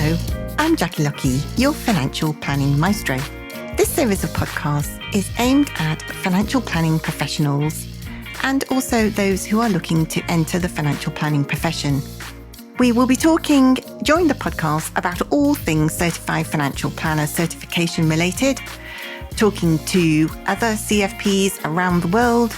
Hello, I'm Jackie Lucky, your financial planning maestro. This series of podcasts is aimed at financial planning professionals and also those who are looking to enter the financial planning profession. We will be talking during the podcast about all things Certified Financial Planner certification related, talking to other CFPs around the world,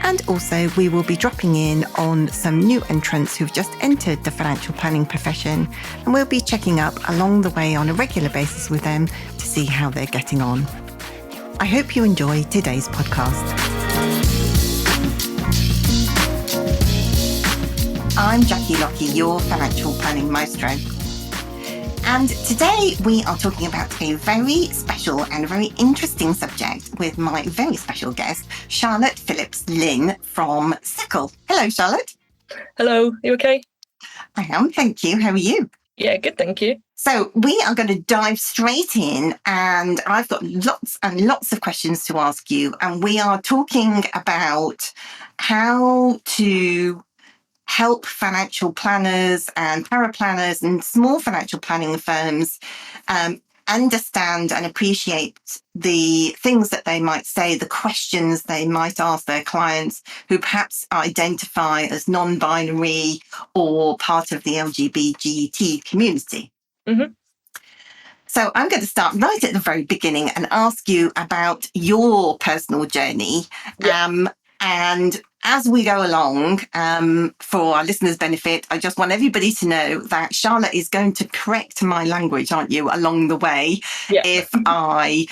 and also we will be dropping in on some new entrants who've just entered the financial planning profession, and we'll be checking up along the way on a regular basis with them to see how they're getting on. I hope you enjoy today's podcast. I'm Jackie Lucky, your financial planning maestro. And today we are talking about a very special and very interesting subject with my very special guest, Charlotte Phillips-Lynn from Seccl. Hello, Charlotte. Hello, you okay? I am, thank you. How are you? Yeah, good, thank you. So we are going to dive straight in, and I've got lots and lots of questions to ask you. And we are talking about how to help financial planners and paraplanners and small financial planning firms understand and appreciate the things that they might say, the questions they might ask their clients who perhaps identify as non-binary or part of the LGBT community. Mm-hmm. So I'm going to start right at the very beginning and ask you about your personal journey. Yeah. And as we go along, for our listeners' benefit, I just want everybody to know that Charlotte is going to correct my language, aren't you, along the way, if I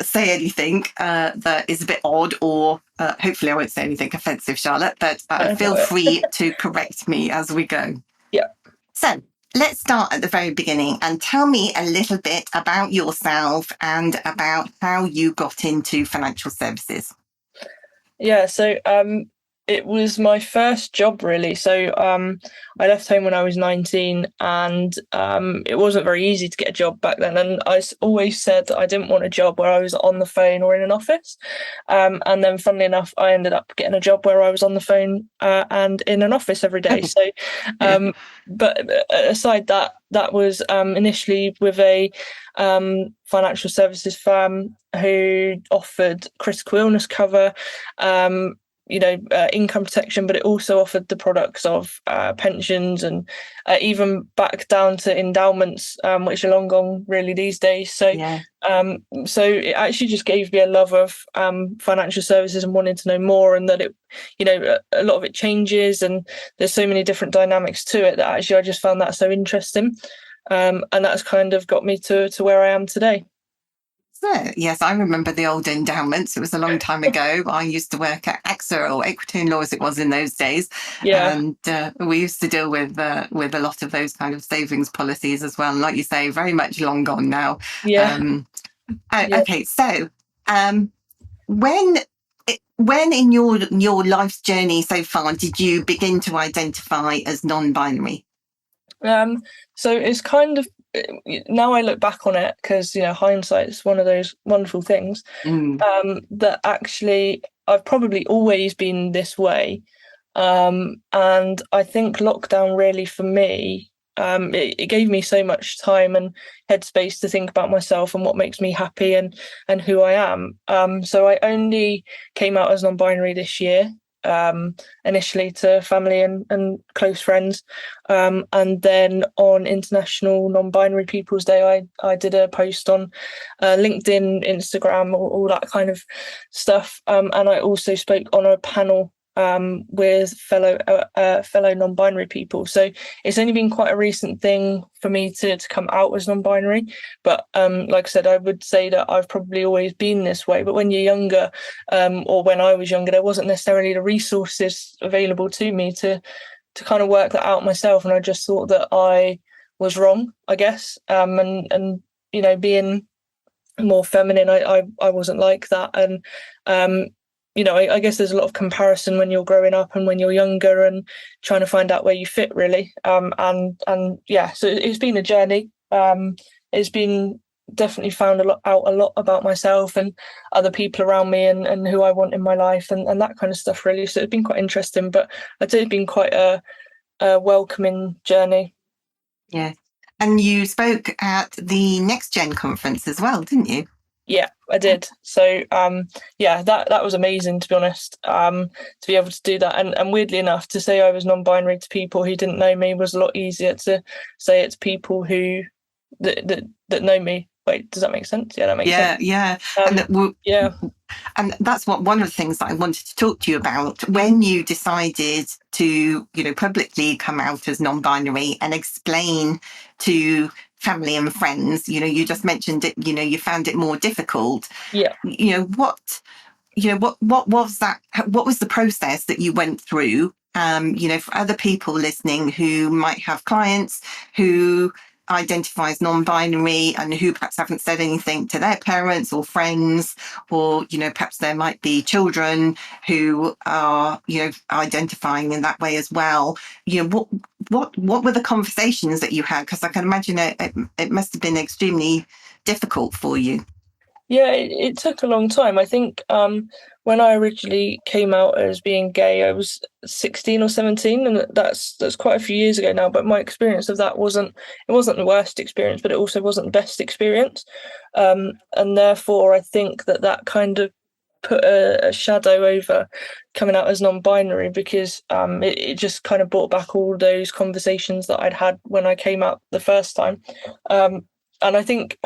say anything that is a bit odd, or hopefully I won't say anything offensive, Charlotte, but feel free to correct me as we go. Yeah. So let's start at the very beginning and tell me a little bit about yourself and about how you got into financial services. Yeah, so it was my first job, really. So I left home when I was 19, and it wasn't very easy to get a job back then. And I always said that I didn't want a job where I was on the phone or in an office. And then, funnily enough, I ended up getting a job where I was on the phone and in an office every day. So, but aside that was initially with a financial services firm who offered critical illness cover, income protection, but it also offered the products of pensions and even back down to endowments, which are long gone really these days. So, so it actually just gave me a love of financial services and wanting to know more, and that it, a lot of it changes, and there's so many different dynamics to it that actually I just found that so interesting. And that's kind of got me to where I am today. So, yes, I remember the old endowments. It was a long time ago. I used to work at AXA, or Equity and Law as it was in those days. Yeah. And we used to deal with a lot of those kind of savings policies as well. And like you say, very much long gone now. Yeah. Okay, so when in your life's journey so far did you begin to identify as non-binary? So it's kind of, now I look back on it, because hindsight is one of those wonderful things, that actually I've probably always been this way, and I think lockdown really for me, it gave me so much time and headspace to think about myself and what makes me happy and who I am. So I only came out as non-binary this year. Initially to family and close friends, and then on International Non-Binary People's Day I did a post on LinkedIn, Instagram, all that kind of stuff, and I also spoke on a panel with fellow non-binary people. So it's only been quite a recent thing for me to come out as non-binary, but like I said, I would say that I've probably always been this way. But when you're younger, or when I was younger, there wasn't necessarily the resources available to me to kind of work that out myself, and I just thought that I was wrong, I guess, and being more feminine, I wasn't like that, and I guess there's a lot of comparison when you're growing up and when you're younger and trying to find out where you fit, really. So it's been a journey. It's been definitely found out a lot about myself and other people around me and who I want in my life and that kind of stuff, really. So it's been quite interesting, but I'd say it's been quite a welcoming journey. Yeah. And you spoke at the Next Gen conference as well, didn't you? Yeah, I did. So that was amazing, to be honest. To be able to do that, and weirdly enough, to say I was non-binary to people who didn't know me was a lot easier to say it to people who that know me. Wait, does that make sense? Yeah, that makes sense. Yeah. And that's one of the things that I wanted to talk to you about when you decided to, publicly come out as non-binary and explain to family and friends. You just mentioned it. You found it more difficult. Yeah. What was that? What was the process that you went through? For other people listening who might have clients who identify as non-binary and who perhaps haven't said anything to their parents or friends, or perhaps there might be children who are identifying in that way as well. What were the conversations that you had? Because I can imagine it must have been extremely difficult for you. Yeah, it took a long time. I think when I originally came out as being gay, I was 16 or 17, and that's quite a few years ago now. But my experience of that wasn't the worst experience, but it also wasn't the best experience. And therefore, I think that kind of put a shadow over coming out as non-binary, because it just kind of brought back all those conversations that I'd had when I came out the first time. And I think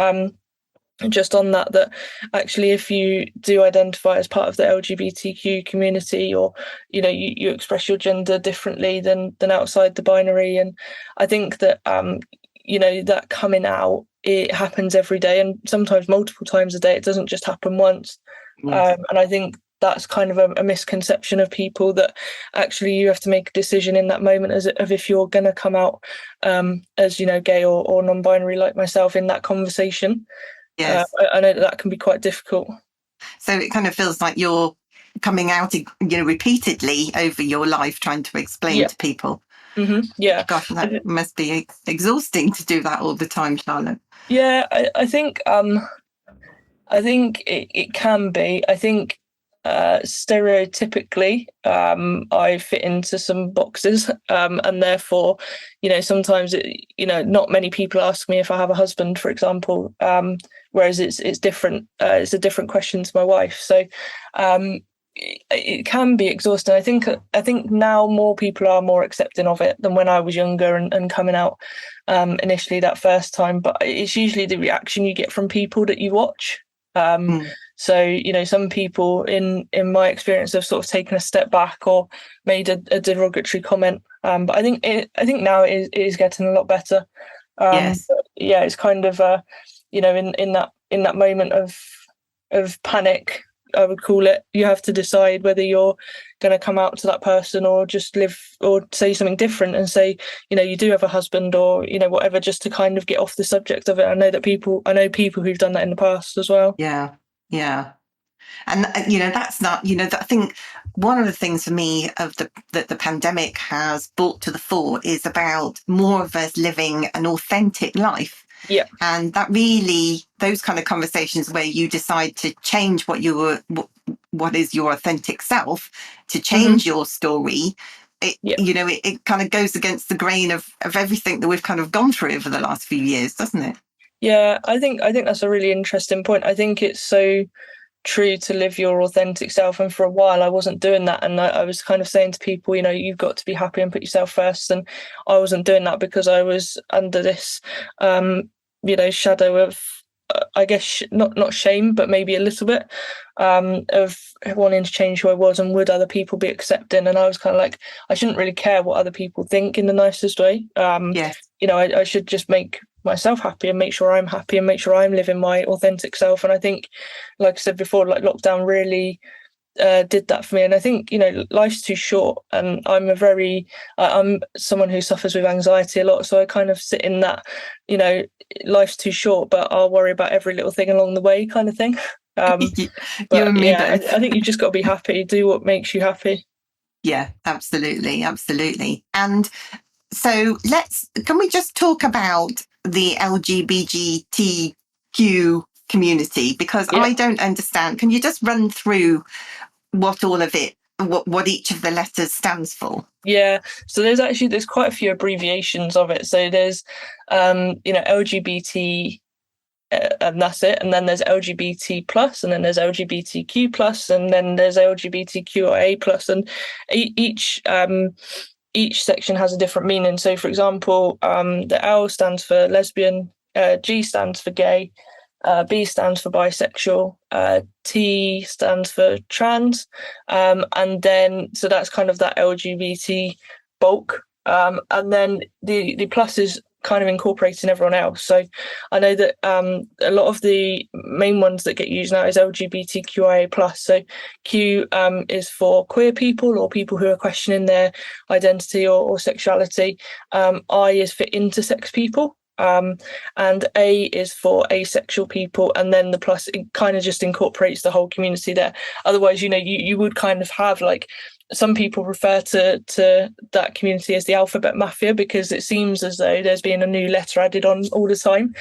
just on that actually, if you do identify as part of the LGBTQ community, or you express your gender differently than outside the binary, and I think that that coming out, it happens every day, and sometimes multiple times a day. It doesn't just happen once. Yes. And I think that's kind of a misconception of people, that actually you have to make a decision in that moment of if you're going to come out as gay or non-binary like myself in that conversation. Yes. I know that can be quite difficult. So it kind of feels like you're coming out, repeatedly over your life, trying to explain to people. Mm-hmm. Yeah. Gosh, that must be exhausting to do that all the time, Charlotte. Yeah, I think it can be. I think stereotypically, I fit into some boxes, and therefore, sometimes not many people ask me if I have a husband, for example. Whereas it's different. It's a different question to my wife. So it can be exhausting. I think now more people are more accepting of it than when I was younger and coming out initially that first time. But it's usually the reaction you get from people that you watch. So some people in my experience have sort of taken a step back or made a derogatory comment. But I think now it is getting a lot better. Yes. Yeah, it's kind of in that moment of panic, I would call it, you have to decide whether you're going to come out to that person or just live or say something different and say, you do have a husband, or, whatever, just to kind of get off the subject of it. I know people who've done that in the past as well. Yeah. And, that's not, I think one of the things for me that the pandemic has brought to the fore is about more of us living an authentic life. Yeah. And that really, those kind of conversations where you decide to change what is your authentic self, to change your story, it kind of goes against the grain of everything that we've kind of gone through over the last few years, doesn't it? Yeah, I think that's a really interesting point. I think it's so true to live your authentic self, and for a while I wasn't doing that, and I was kind of saying to people, you've got to be happy and put yourself first, and I wasn't doing that because I was under this shadow of I guess not shame, but maybe a little bit of wanting to change who I was, and would other people be accepting. And I was kind of like, I shouldn't really care what other people think in the nicest way. Yes. I should just make myself happy and make sure I'm happy and make sure I'm living my authentic self. And I think, like I said before, like lockdown really did that for me. And I think life's too short, and I'm someone who suffers with anxiety a lot, so I kind of sit in that life's too short, but I'll worry about every little thing along the way kind of thing. But you and me both. I think you've just got to be happy, do what makes you happy. Yeah, absolutely. And so can we just talk about the LGBTQ community, because I don't understand. Can you just run through what all of it what each of the letters stands for? Yeah, so there's quite a few abbreviations of it. So there's LGBT, and that's it. And then there's LGBT plus, and then there's LGBTQ plus, and then there's LGBTQA plus, and each section has a different meaning. So, for example, the L stands for lesbian, G stands for gay, B stands for bisexual, T stands for trans, and then so that's kind of that LGBT bulk, and then the plus is kind of incorporating everyone else. So I know that a lot of the main ones that get used now is LGBTQA plus. So Q is for queer people or people who are questioning their identity or sexuality. I is for intersex people. And A is for asexual people, and then the plus, it kind of just incorporates the whole community there. Otherwise, you would kind of have like, some people refer to that community as the alphabet mafia, because it seems as though there's been a new letter added on all the time,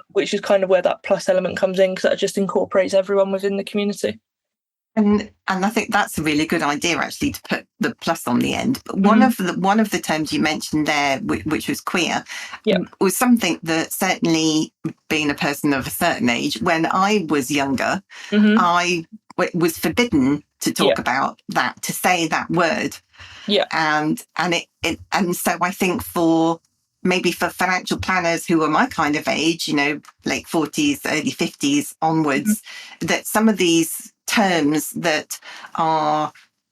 which is kind of where that plus element comes in, because that just incorporates everyone within the community. And I think that's a really good idea, actually, to put the plus on the end. But one of the terms you mentioned there, which was queer, was something that, certainly being a person of a certain age, when I was younger, I was forbidden to talk about that, to say that word. And so I think maybe for financial planners who are my kind of age, late 40s, early 50s onwards, that some of these terms that are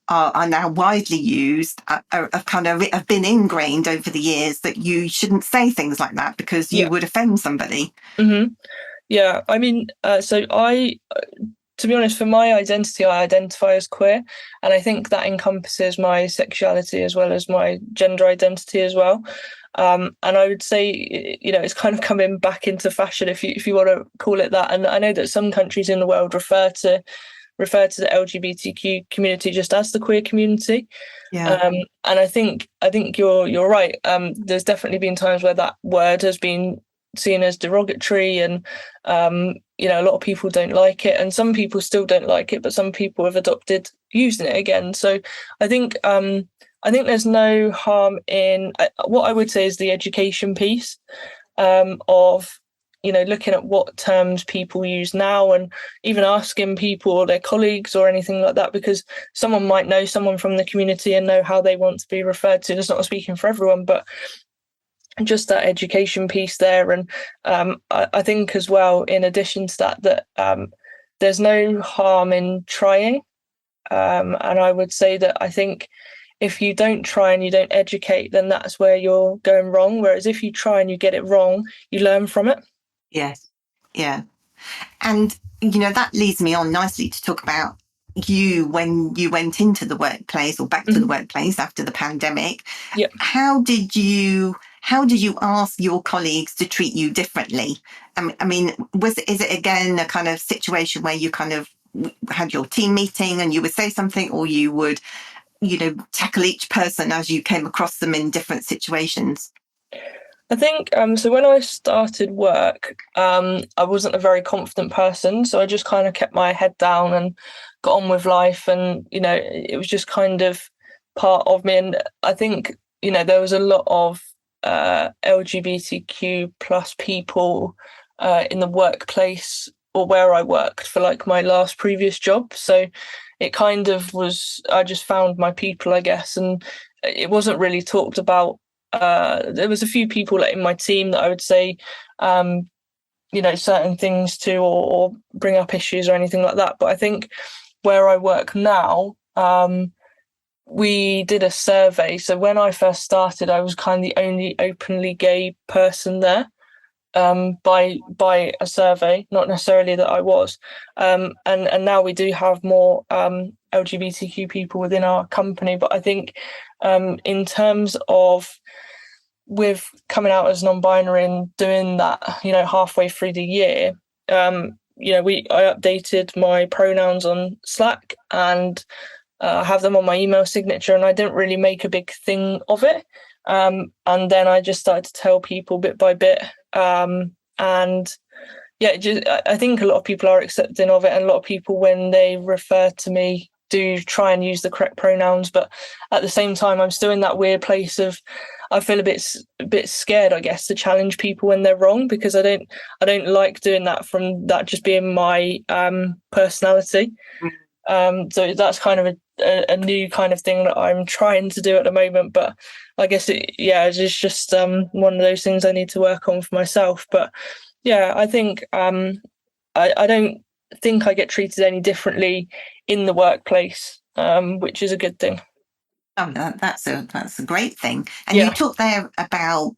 now widely used have been ingrained over the years, that you shouldn't say things like that because you would offend somebody. Yeah, I mean, so to be honest, for my identity, I identify as queer, and I think that encompasses my sexuality as well as my gender identity as well. And I would say, it's kind of coming back into fashion, if you want to call it that. And I know that some countries in the world refer to the LGBTQ community just as the queer community. And I think you're right. There's definitely been times where that word has been seen as derogatory, and a lot of people don't like it, and some people still don't like it, but some people have adopted using it again. So I think there's no harm in what I would say is the education piece of looking at what terms people use now, and even asking people or their colleagues or anything like that, because someone might know someone from the community and know how they want to be referred to. It's not speaking for everyone, but just that education piece there. And I think as well, in addition to that there's no harm in trying, and I would say that I think if you don't try and you don't educate, then that's where you're going wrong. Whereas if you try and you get it wrong, you learn from it. Yes. Yeah. And that leads me on nicely to talk about you when you went into the workplace, or back to the workplace after the pandemic. How did you ask your colleagues to treat you differently? I mean, is it again a kind of situation where you kind of had your team meeting and you would say something, or you would, tackle each person as you came across them in different situations? I think so when I started work, I wasn't a very confident person, so I just kind of kept my head down and got on with life, and it was just kind of part of me. And I think there was a lot of LGBTQ plus people in the workplace, or where I worked for like my last previous job, so it kind of was, I just found my people, I guess, and it wasn't really talked about. There was a few people in my team that I would say certain things to, or bring up issues or anything like that, but I think where I work now, we did a survey. So when I first started, I was kind of the only openly gay person there, by a survey, not necessarily that I was. And now we do have more LGBTQ people within our company. But I think in terms of with coming out as non-binary and doing that, halfway through the year, I updated my pronouns on Slack, and I have them on my email signature, and I didn't really make a big thing of it. And then I just started to tell people bit by bit. I think a lot of people are accepting of it, and a lot of people, when they refer to me do try and use the correct pronouns, but at the same time I'm still in that weird place of I feel a bit scared, I guess, to challenge people when they're wrong, because I don't like doing that from that just being my personality. So that's kind of a new kind of thing that I'm trying to do at the moment. But I guess it's just one of those things I need to work on for myself. But yeah, I think I don't think I get treated any differently in the workplace, which is a good thing. Oh, that's a great thing. And Yeah. you talked there about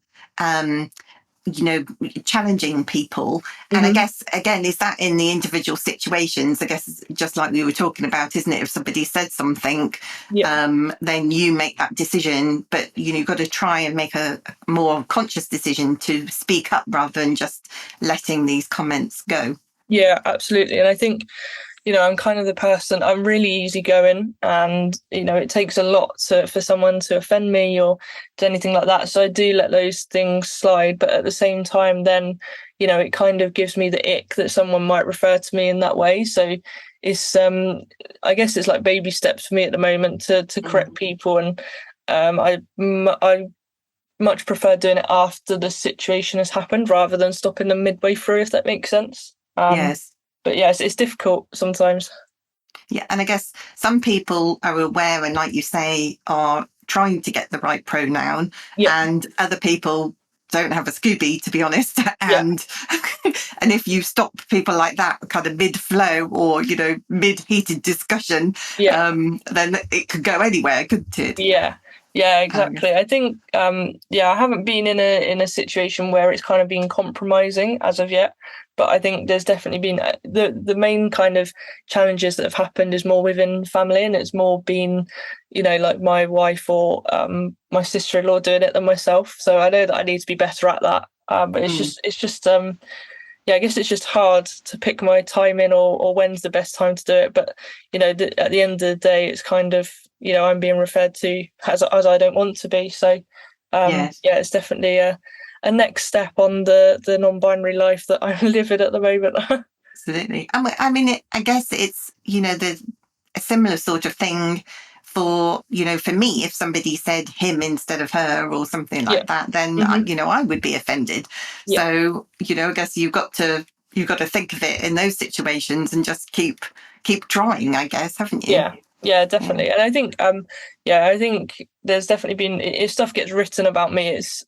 challenging people. And I guess, again, is that in the individual situations? I guess just like we were talking about, isn't it? If somebody said something, then you make that decision, but you've got to try and make a more conscious decision to speak up rather than just letting these comments go. Yeah, absolutely. And I think, I'm kind of the person, I'm really easygoing, and, it takes a lot for someone to offend me or do anything like that. So I do let those things slide. But at the same time, then, it kind of gives me the ick that someone might refer to me in that way. So it's, I guess it's like baby steps for me at the moment to correct people. And I much prefer doing it after the situation has happened rather than stopping them midway through, if that makes sense. Yes. But yes, it's difficult sometimes. Yeah, and I guess some people are aware and, like you say, are trying to get the right pronoun, and other people don't have a Scooby, to be honest. And and if you stop people like that kind of mid-flow or mid-heated discussion, then it could go anywhere, couldn't it? Yeah, exactly. I think I haven't been in a situation where it's kind of been compromising as of yet, but I think there's definitely been the main kind of challenges that have happened is more within family, and it's more been like my wife or my sister-in-law doing it than myself. So I know that I need to be better at that, but it's just I guess it's just hard to pick my time in or when's the best time to do it. But at the end of the day, it's kind of I'm being referred to as I don't want to be. So it's definitely a next step on the non-binary life that I'm living at the moment. Absolutely. I mean, I guess it's there's a similar sort of thing for for me. If somebody said him instead of her or something like that, then I would be offended. So I guess you've got to think of it in those situations and just keep trying, I guess, haven't you? Yeah, definitely. And I think I think there's definitely been, if stuff gets written about me, it's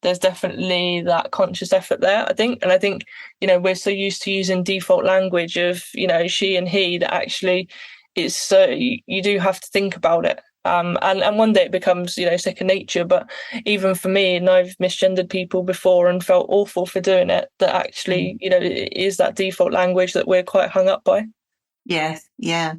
there's definitely that conscious effort there, I think. And I think we're so used to using default language of she and he that actually it's so you do have to think about it. And one day it becomes second nature. But even for me, and I've misgendered people before and felt awful for doing it, that actually it is that default language that we're quite hung up by. Yes, yeah.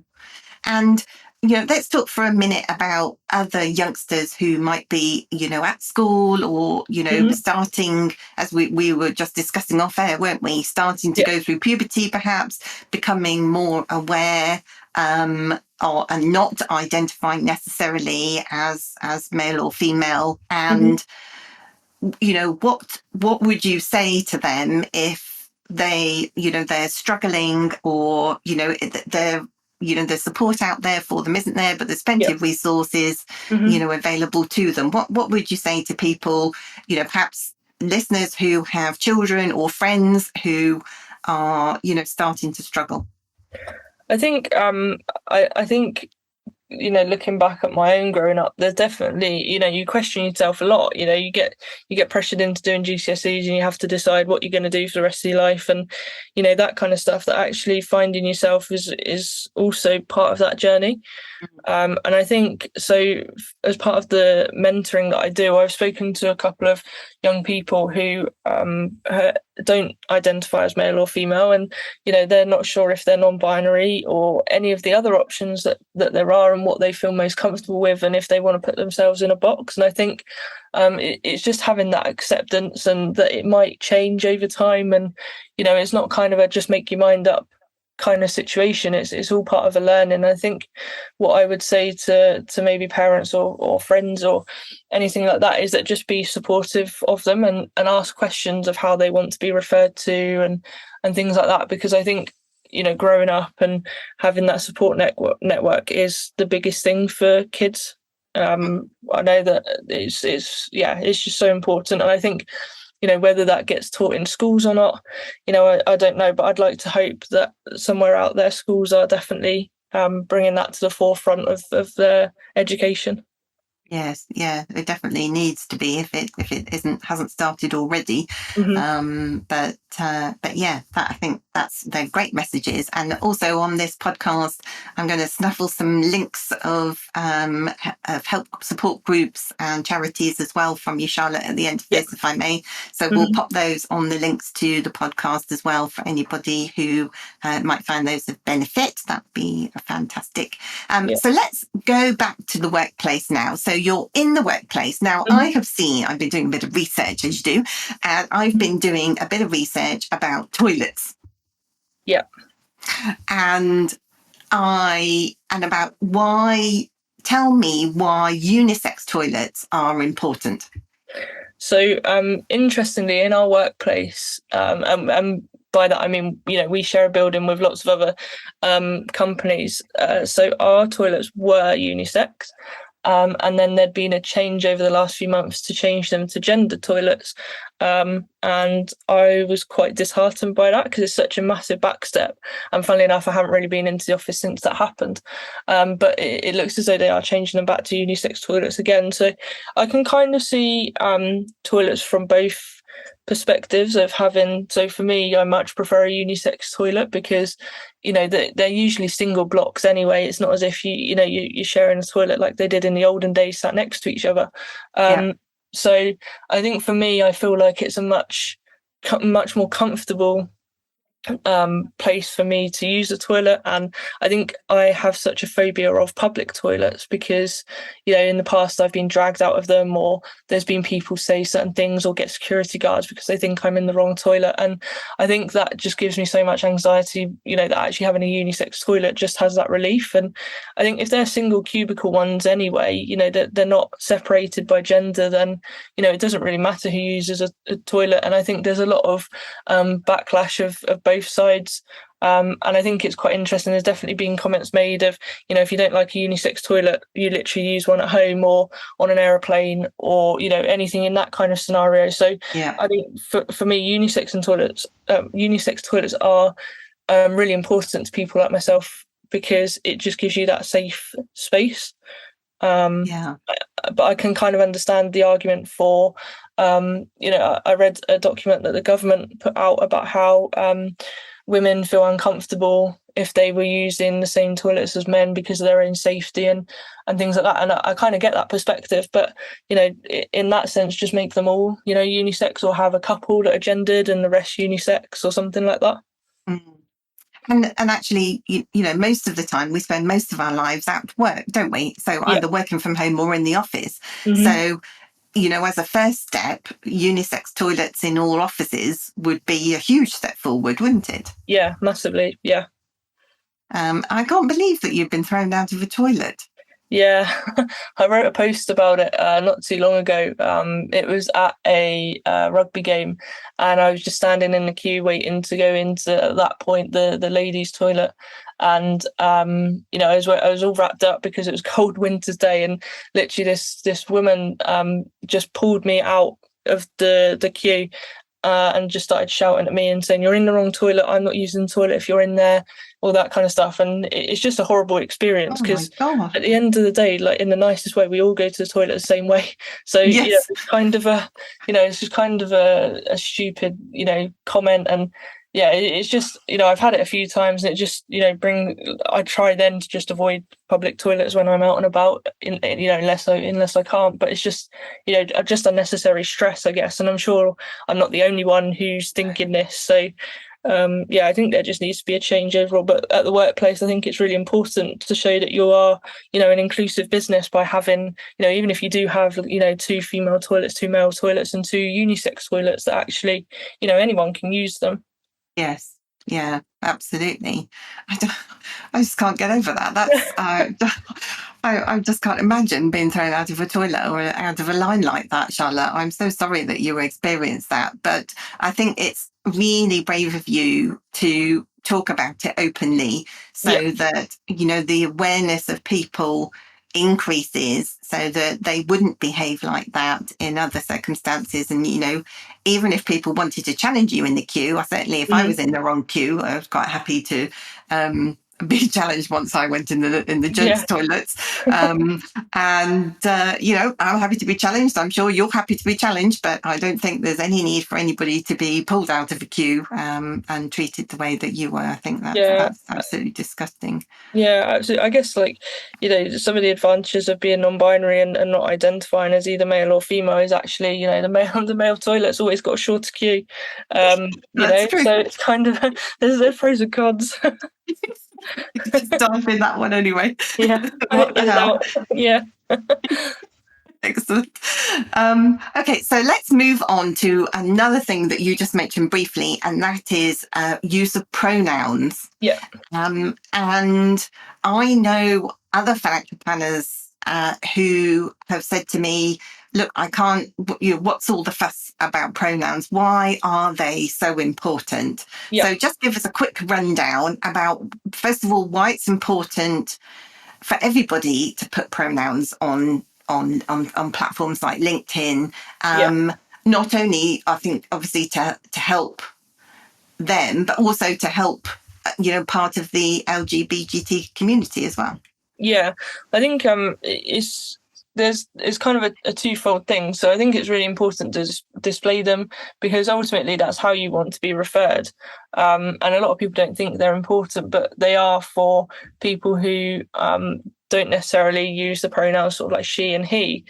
And let's talk for a minute about other youngsters who might be at school or starting, as we were just discussing off air, weren't we, starting to go through puberty, perhaps becoming more aware and not identifying necessarily as male or female. And what would you say to them if they they're struggling, or they're there's support out there for them, isn't there? But there's plenty of resources, available to them. What would you say to people, perhaps listeners who have children or friends who are, starting to struggle? I think, I think, looking back at my own growing up, there's definitely, you question yourself a lot. You get pressured into doing GCSEs and you have to decide what you're going to do for the rest of your life, and that kind of stuff. That actually finding yourself is also part of that journey. And I think so. As part of the mentoring that I do, I've spoken to a couple of young people who don't identify as male or female, and they're not sure if they're non-binary or any of the other options that there are, and what they feel most comfortable with, and if they want to put themselves in a box. And I think it's just having that acceptance, and that it might change over time, and it's not kind of a just make your mind up kind of situation. It's all part of a learning. I think what I would say to maybe parents or friends or anything like that is that just be supportive of them, and ask questions of how they want to be referred to and things like that, because I think growing up and having that support network is the biggest thing for kids. I know that it's just so important, and I think, whether that gets taught in schools or not, I don't know, but I'd like to hope that somewhere out there schools are definitely bringing that to the forefront of their education. Yes, yeah, it definitely needs to be if it hasn't started already. Mm-hmm. But yeah, I think they're great messages. And also on this podcast, I'm going to snuffle some links of help support groups and charities as well from you, Charlotte, at the end of this, if I may. So we'll pop those on the links to the podcast as well for anybody who might find those of benefit. That'd be fantastic. So let's go back to the workplace now. So you're in the workplace. Now, I've been doing a bit of research, as you do, and I've been doing a bit of research about toilets. Yeah. And about tell me why unisex toilets are important. So, interestingly, in our workplace, and by that I mean, we share a building with lots of other companies. So our toilets were unisex. And then there'd been a change over the last few months to change them to gender toilets. And I was quite disheartened by that because it's such a massive backstep. And funnily enough, I haven't really been into the office since that happened. But it looks as though they are changing them back to unisex toilets again. So I can kind of see toilets from both perspectives of having. So for me, I much prefer a unisex toilet because they're usually single blocks anyway. It's not as if you're sharing a toilet like they did in the olden days, sat next to each other. So I think for me, I feel like it's a much more comfortable place for me to use the toilet. And I think I have such a phobia of public toilets because in the past I've been dragged out of them, or there's been people say certain things or get security guards because they think I'm in the wrong toilet. And I think that just gives me so much anxiety, that actually having a unisex toilet just has that relief. And I think if they're single cubicle ones anyway, that they're not separated by gender, then it doesn't really matter who uses a toilet. And I think there's a lot of backlash of both sides. And I think it's quite interesting. There's definitely been comments made of, if you don't like a unisex toilet, you literally use one at home or on an aeroplane or, anything in that kind of scenario. So I think for me, unisex toilets are really important to people like myself because it just gives you that safe space. But I can kind of understand the argument for, I read a document that the government put out about how women feel uncomfortable if they were using the same toilets as men because of their own safety and things like that. And I kind of get that perspective, but, in that sense, just make them all, unisex, or have a couple that are gendered and the rest unisex or something like that. And actually, most of the time we spend most of our lives at work, don't we? So either working from home or in the office. So, as a first step, unisex toilets in all offices would be a huge step forward, wouldn't it? Yeah, massively. Yeah. I can't believe that you've been thrown out of a toilet. Yeah, I wrote a post about it not too long ago. It was at a rugby game, and I was just standing in the queue waiting to go into, at that point, the ladies' toilet. And I was all wrapped up because it was a cold winter's day, and literally this woman just pulled me out of the queue and just started shouting at me and saying, "You're in the wrong toilet. I'm not using the toilet if you're in there," all that kind of stuff. And it's just a horrible experience because at the end of the day, like, in the nicest way, we all go to the toilet the same way. So it's kind of it's just kind of a stupid, comment. And it's just, I've had it a few times, and it just, I try then to just avoid public toilets when I'm out and about, unless I can't. But it's just, just unnecessary stress, I guess. And I'm sure I'm not the only one who's thinking this. So, I think there just needs to be a change overall. But at the workplace, I think it's really important to show that you are, an inclusive business by having, even if you do have, 2 female toilets, 2 male toilets, and 2 unisex toilets, that actually, anyone can use them. Yes. Yeah, absolutely. I just can't get over that. That's I just can't imagine being thrown out of a toilet or out of a line like that, Charlotte. I'm so sorry that you experienced that, but I think it's really brave of you to talk about it openly so that, the awareness of people increases so that they wouldn't behave like that in other circumstances. And, even if people wanted to challenge you in the queue, if I was in the wrong queue, I was quite happy to be challenged once I went in the gents' toilets. I'm happy to be challenged. I'm sure you're happy to be challenged, but I don't think there's any need for anybody to be pulled out of a queue and treated the way that you were. I think that's absolutely disgusting. Yeah, absolutely. I guess some of the advantages of being non-binary and not identifying as either male or female is actually, the male toilet's always got a shorter queue. True. So it's kind of there's pros and cons. Just dive in that one anyway. Yeah. What the hell? Yeah. Excellent. Okay, so let's move on to another thing that you just mentioned briefly, and that is use of pronouns. Yeah. And I know other financial planners who have said to me, look, I can't, what's all the fuss about pronouns? Why are they so important? Yeah. So just give us a quick rundown about, first of all, why it's important for everybody to put pronouns on platforms like LinkedIn. Not only, I think, obviously to help them, but also to help, part of the LGBT community as well. Yeah, I think it's kind of a twofold thing. So I think it's really important to display them because ultimately that's how you want to be referred. And a lot of people don't think they're important, but they are for people who don't necessarily use the pronouns sort of like she and he.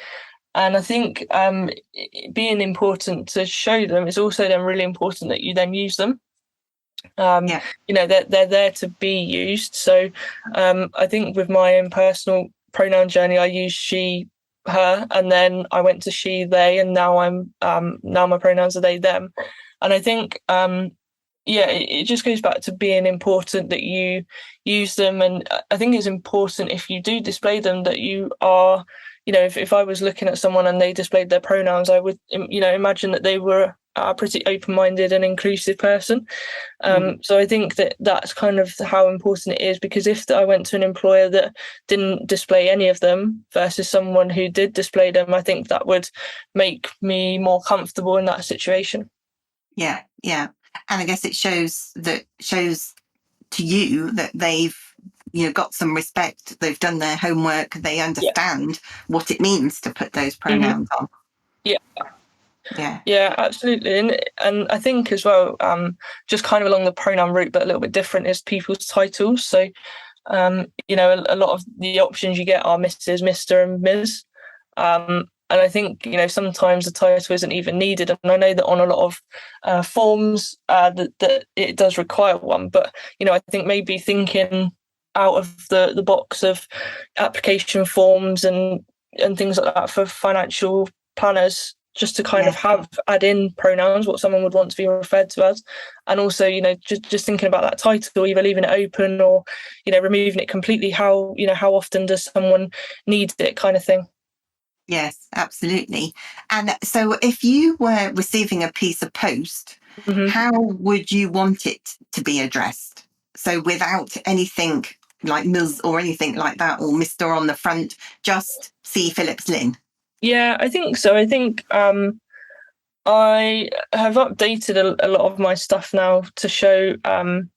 And I think being important to show them is also then really important that you then use them. They're there to be used. So I think with my own personal pronoun journey, I used she, her, and then I went to she, they, and now now my pronouns are they, them. And I think it just goes back to being important that you use them. And I think it's important if you do display them that you are, if I was looking at someone and they displayed their pronouns, I would, imagine that they were a pretty open-minded and inclusive person. So I think that's kind of how important it is, because if I went to an employer that didn't display any of them versus someone who did display them, I think that would make me more comfortable in that situation. Yeah. And I guess it shows to you that they've got some respect, they've done their homework, they understand what it means to put those pronouns on. Yeah, absolutely. And I think as well, just kind of along the pronoun route, but a little bit different, is people's titles. So a lot of the options you get are Mrs., Mr. and Ms. And I think, sometimes the title isn't even needed. And I know that on a lot of forms that it does require one. But, I think maybe thinking out of the box of application forms and things like that for financial planners, just to kind of add in pronouns, what someone would want to be referred to as. And also, just thinking about that title, either leaving it open or, removing it completely. How often does someone need it, kind of thing? Yes, absolutely. And so if you were receiving a piece of post, how would you want it to be addressed? So without anything like Ms. or anything like that, or Mr. on the front, just C. Phillips-Lynn. Yeah, I think so. I think I have updated a lot of my stuff now to show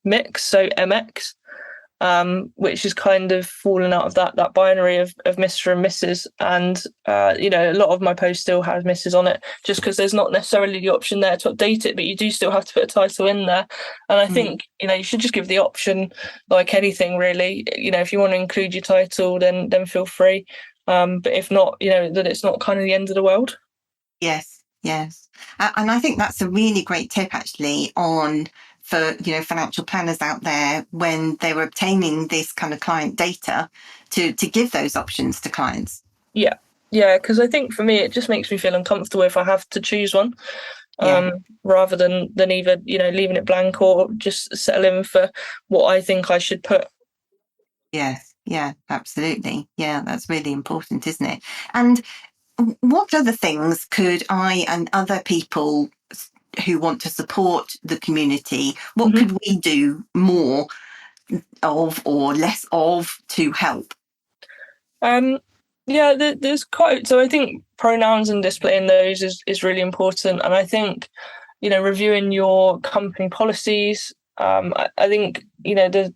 mix, so MX, which is kind of fallen out of that binary of Mr. and Mrs. And a lot of my posts still have Mrs. on it, just because there's not necessarily the option there to update it, but you do still have to put a title in there. And I think you should just give the option, like anything really. If you want to include your title, then feel free. But if not, that it's not kind of the end of the world. Yes. And I think that's a really great tip actually for financial planners out there when they were obtaining this kind of client data to give those options to clients. Yeah, because I think for me it just makes me feel uncomfortable if I have to choose one, rather than either leaving it blank or just settling for what I think I should put. Yes, yeah, absolutely. Yeah, that's really important, isn't it? And what other things could I and other people who want to support the community, what could we do more of or less of to help? There's quite. So I think pronouns and displaying those is really important, and I think reviewing your company policies. I think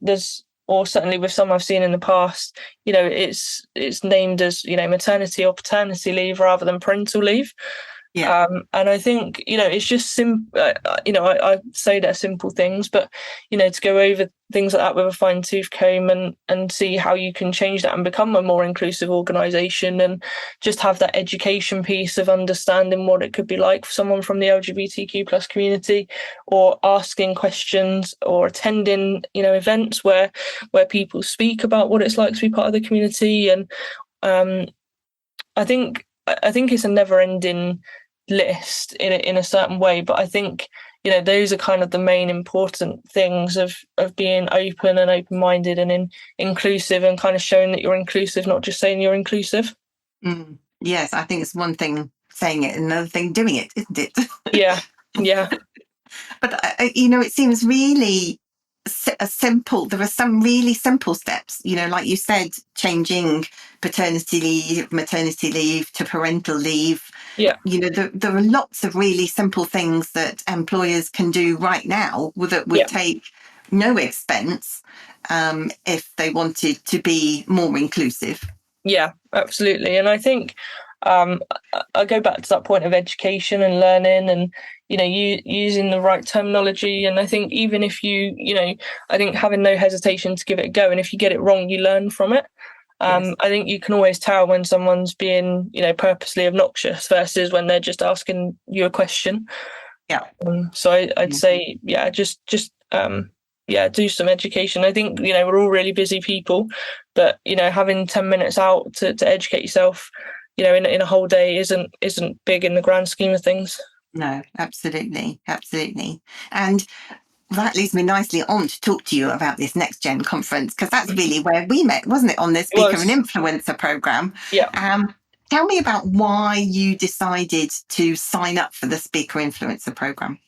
there's or certainly with some I've seen in the past, it's named as maternity or paternity leave rather than parental leave. Yeah. And I think it's just I say they're simple things, but to go over things like that with a fine tooth comb and see how you can change that and become a more inclusive organisation, and just have that education piece of understanding what it could be like for someone from the LGBTQ plus community, or asking questions or attending events where people speak about what it's like to be part of the community. And I think it's a never-ending list in a certain way, but I think those are kind of the main important things of being open and open-minded and inclusive, and kind of showing that you're inclusive, not just saying you're inclusive. Yes, I think it's one thing saying it and another thing doing it, isn't it? Yeah. But it seems really simple. There are some really simple steps, like you said, changing paternity leave, maternity leave to parental leave. Yeah. There are lots of really simple things that employers can do right now that would take no expense if they wanted to be more inclusive. Yeah, absolutely. And I think I go back to that point of education and learning, and using the right terminology. And I think even if I think having no hesitation to give it a go, and if you get it wrong, you learn from it. Yes. I think you can always tell when someone's being purposely obnoxious versus when they're just asking you a question. Yeah. So I'd say just do some education. I think we're all really busy people, but having 10 minutes out to educate yourself in a whole day isn't big in the grand scheme of things. No, absolutely. And that leads me nicely on to talk to you about this Next Gen conference, because that's really where we met, wasn't it, on this Speaker and Influencer program? Yeah. Tell me about why you decided to sign up for the Speaker Influencer program.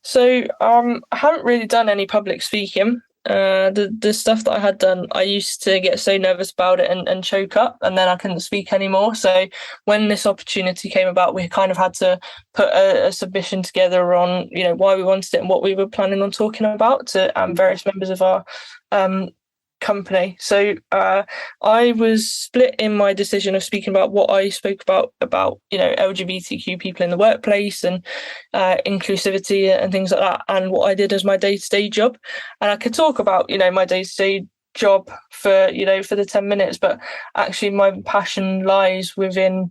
So I haven't really done any public speaking. The stuff that I had done, I used to get so nervous about it and choke up, and then I couldn't speak anymore. So when this opportunity came about, we kind of had to put a submission together on why we wanted it and what we were planning on talking about to various members of our company. So I was split in my decision of speaking about what I spoke about LGBTQ people in the workplace and inclusivity and things like that, and what I did as my day-to-day job. And I could talk about my day-to-day job for the 10 minutes, but actually my passion lies within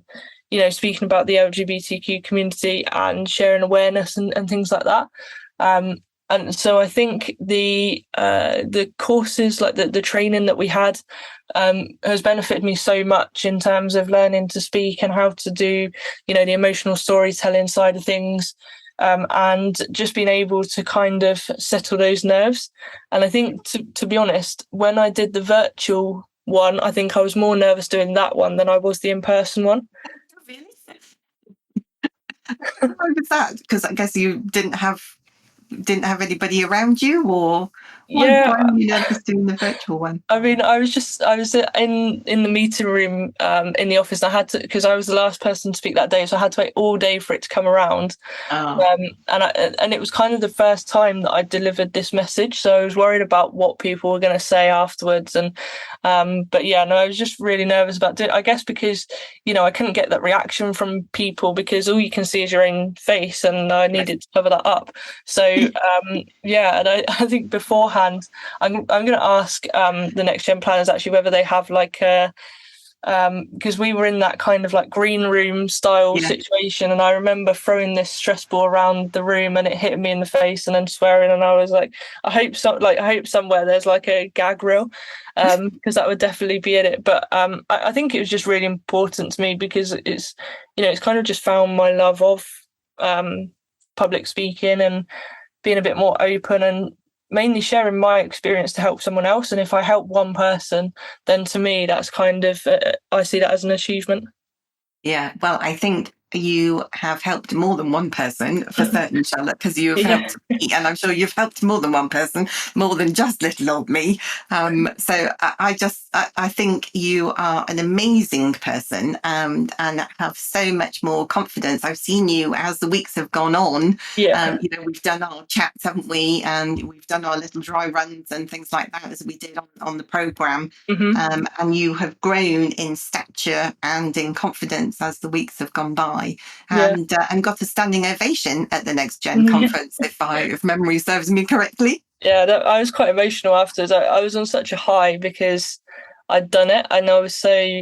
speaking about the LGBTQ community and sharing awareness and things like that. And so I think the courses, like the training that we had, has benefited me so much in terms of learning to speak and how to do, the emotional storytelling side of things, and just being able to kind of settle those nerves. And I think, to be honest, when I did the virtual one, I think I was more nervous doing that one than I was the in-person one. Really? Why was that? Because I guess you didn't have anybody around you, or why were you nervous doing the virtual one? I mean, I was in the meeting room in the office. I had to, because I was the last person to speak that day, so I had to wait all day for it to come around. And it was kind of the first time that I delivered this message, so I was worried about what people were going to say afterwards. And I was just really nervous about it. I guess because I couldn't get that reaction from people, because all you can see is your own face, and I needed to cover that up. So and I think beforehand, I'm going to ask the Next Gen planners actually whether they have like a, because we were in that kind of like green room style situation, and I remember throwing this stress ball around the room and it hit me in the face and then swearing, and I was like, I hope somewhere there's like a gag reel, because that would definitely be in it. But I think it was just really important to me, because it's it's kind of just found my love of public speaking and being a bit more open, and mainly sharing my experience to help someone else. And if I help one person, then to me, that's kind of, I see that as an achievement. Yeah, well, I think you have helped more than one person for certain, Charlotte, because you have helped me, and I'm sure you've helped more than one person, more than just little old me. So I think you are an amazing person, and have so much more confidence. I've seen you as the weeks have gone on. We've done our chats, haven't we? And we've done our little dry runs and things like that, as we did on the programme. And you have grown in stature and in confidence as the weeks have gone by, and got a standing ovation at the Next Gen conference, if memory serves me correctly. I was quite emotional afterwards. I was on such a high because I'd done it, and I was so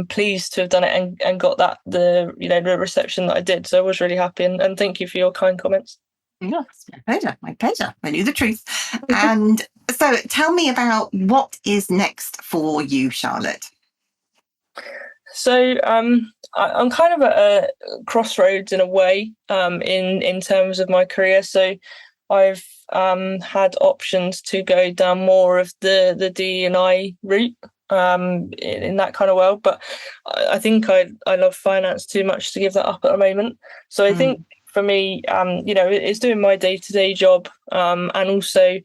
pleased to have done it and got the reception that I did. So I was really happy, and thank you for your kind comments. No, it's my pleasure. I knew the truth. And so tell me about what is next for you, Charlotte. So I'm kind of at a crossroads in a way, in terms of my career. So I've had options to go down more of the D&I route, in that kind of world, but I think I love finance too much to give that up at the moment. So I think for me, it's doing my day-to-day job, and also,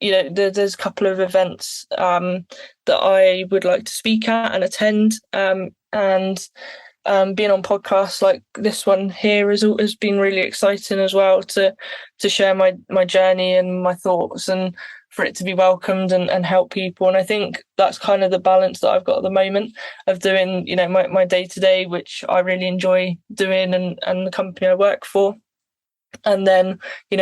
there's a couple of events that I would like to speak at and attend, and being on podcasts like this one here has been really exciting as well, to share my journey and my thoughts, and for it to be welcomed and help people. And I think that's kind of the balance that I've got at the moment of doing, my day-to-day, which I really enjoy doing, and the company I work for. And then,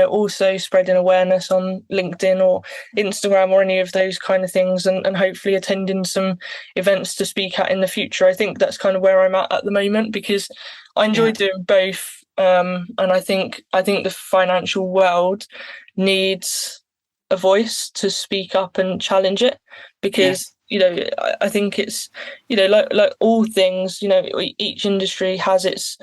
also spreading awareness on LinkedIn or Instagram or any of those kind of things, and hopefully attending some events to speak at in the future. I think that's kind of where I'm at the moment, because I enjoy doing both. And I think the financial world needs a voice to speak up and challenge it, because I think it's like all things, each industry has its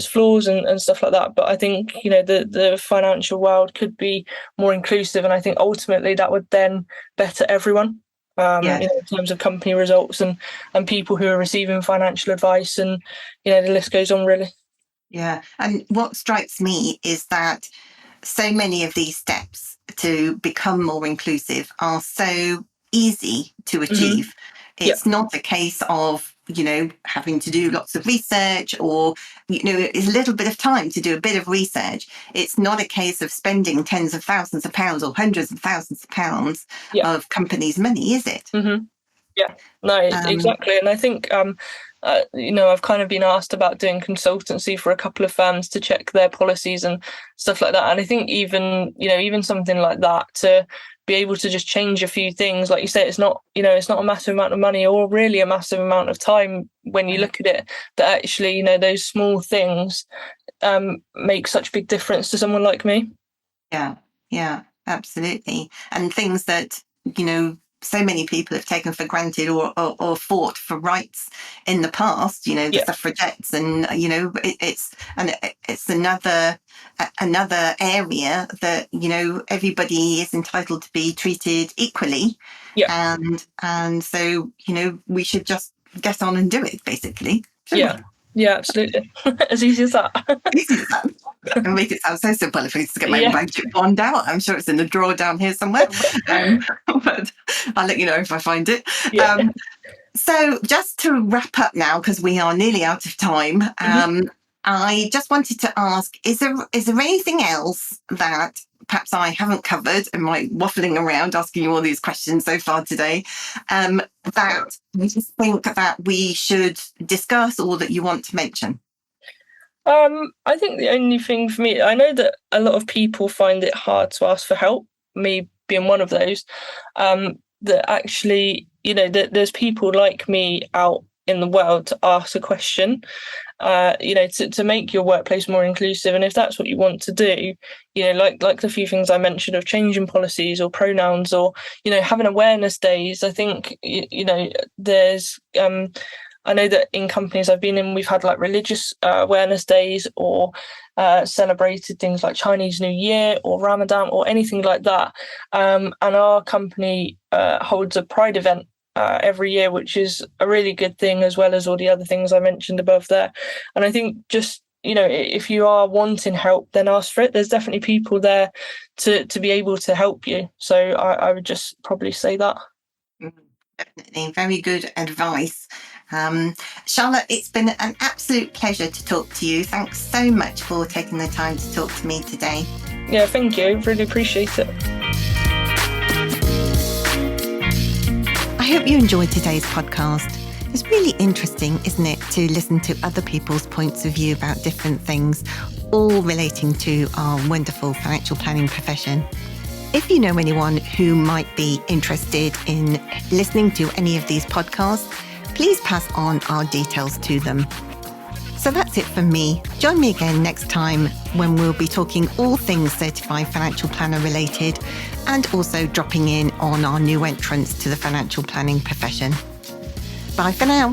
flaws and stuff like that, but I think the financial world could be more inclusive, and I think ultimately that would then better everyone, in terms of company results and people who are receiving financial advice, and the list goes on, really. And what strikes me is that so many of these steps to become more inclusive are so easy to achieve. It's not a case of, having to do lots of research, or, it's a little bit of time to do a bit of research. It's not a case of spending tens of thousands of pounds or hundreds of thousands of pounds of companies' money, is it? Exactly. And I think, I've kind of been asked about doing consultancy for a couple of firms to check their policies and stuff like that. And I think even something like that, to be able to just change a few things, like you say, it's not a massive amount of money or really a massive amount of time when you look at it, that actually, those small things make such a big difference to someone like me. Yeah, absolutely. And things that, so many people have taken for granted, or fought for rights in the past, the suffragettes, and it's another area that everybody is entitled to be treated equally, and so we should just get on and do it, basically. Yeah, absolutely. As easy as that. And make it sound so simple. If I need to get my magic wand out, I'm sure it's in the drawer down here somewhere. But I'll let you know if I find it. So just to wrap up now, because we are nearly out of time, I just wanted to ask, is there anything else that perhaps I haven't covered in my waffling around asking you all these questions so far today, that you just think that we should discuss, or that you want to mention? I think the only thing for me, I know that a lot of people find it hard to ask for help, me being one of those, that actually, that there's people like me out in the world to ask a question, to make your workplace more inclusive. And if that's what you want to do, like the few things I mentioned of changing policies or pronouns, or, having awareness days, I think, there's, I know that in companies I've been in, we've had like religious awareness days, or celebrated things like Chinese New Year or Ramadan or anything like that. And our company holds a Pride event every year, which is a really good thing, as well as all the other things I mentioned above there. And I think just if you are wanting help, then ask for it. There's definitely people there to be able to help you. So I would just probably say that. Definitely. Very good advice. Charlotte, it's been an absolute pleasure to talk to you. Thanks so much for taking the time to talk to me today. Yeah, thank you. Really appreciate it. I hope you enjoyed today's podcast. It's really interesting, isn't it, to listen to other people's points of view about different things, all relating to our wonderful financial planning profession. If you know anyone who might be interested in listening to any of these podcasts, please pass on our details to them. So that's it from me. Join me again next time when we'll be talking all things certified financial planner related, and also dropping in on our new entrants to the financial planning profession. Bye for now.